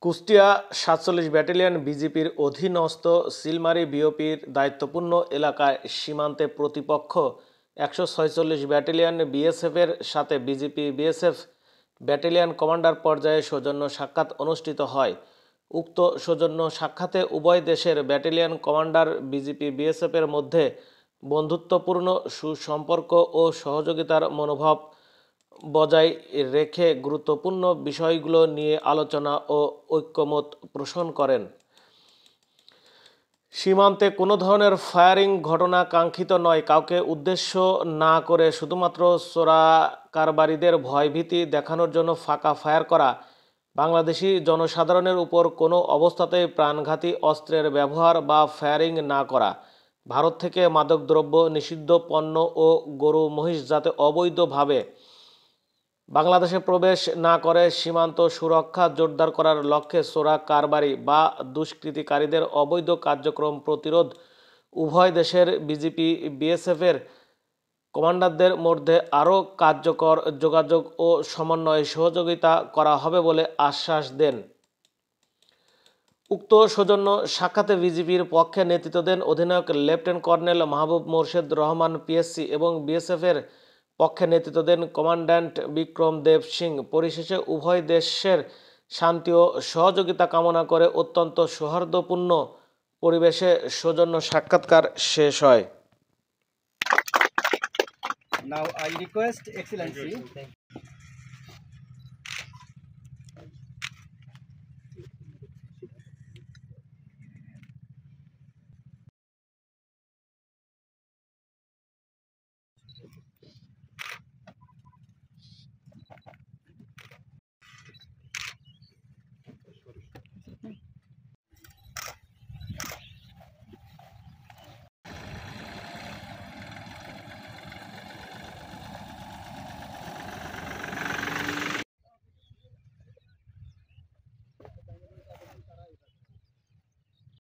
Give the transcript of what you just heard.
Kushtia ৪৭ battalion বিজিপির অধীনস্থ সিলমারি বিওপির দায়িত্বপূর্ণ এলাকায় সীমান্তে প্রতিপক্ষ ১৪৬ ব্যাটালিয়ন বিএসএফের সাথে বিজিপি বিএসএফ ব্যাটালিয়ন কমান্ডার পর্যায়ে সৌজন্য সাক্ষাৎ অনুষ্ঠিত হয়। উক্ত সৌজন্য সাক্ষাতে উভয় দেশের ব্যাটালিয়ন কমান্ডার বিজিপি বিএসএফের মধ্যে বন্ধুত্বপূর্ণ সুসম্পর্ক ও সহযোগিতার মনোভাব বজায় রেখে গুরুত্বপূর্ণ বিষয়গুলো নিয়ে আলোচনা ও ঐক্যমত পোষণ করেন। সীমান্তে কোনো ধরনের ফায়ারিং ঘটনা কাঙ্ক্ষিত নয়। কাউকে উদ্দেশ্য না করে শুধুমাত্র চোরাকারবারিদের ভয়ভীতি দেখানোর জন্য ফাঁকা ফায়ার করা, বাংলাদেশি জনসাধারণের উপর কোনো অবস্থাতেই প্রাণঘাতী অস্ত্রের ব্যবহার বা ফায়ারিং না করা, ভারত থেকে মাদকদ্রব্য নিষিদ্ধ পণ্য ও গরু মহিষ যাতে অবৈধভাবে বাংলাদেশে প্রবেশ না করে সীমান্ত সুরক্ষা জোরদার করার লক্ষ্যে চোরা কারবারি বা দুষ্কৃতিকারীদের অবৈধ কার্যক্রম প্রতিরোধ উভয় দেশের বিজিপি বিএসএফের কমান্ডারদের মধ্যে আরও কার্যকর যোগাযোগ ও সমন্বয় সহযোগিতা করা হবে বলে আশ্বাস দেন। উক্ত সৌজন্য সাক্ষাতে বিজিবির পক্ষে নেতৃত্ব দেন অধিনায়ক লেফটেন্যান্ট কর্নেল মাহবুব মোর্শেদ রহমান পিএসসি এবং বিএসএফের পক্ষে নেতৃত্ব দেন কমান্ড্যান্ট বিক্রম দেব সিং। পরিশেষে উভয় দেশের শান্তি ও সহযোগিতা কামনা করে অত্যন্ত সৌহার্দ্যপূর্ণ পরিবেশে সৌজন্য সাক্ষাৎকার শেষ হয়। Now I request Excellency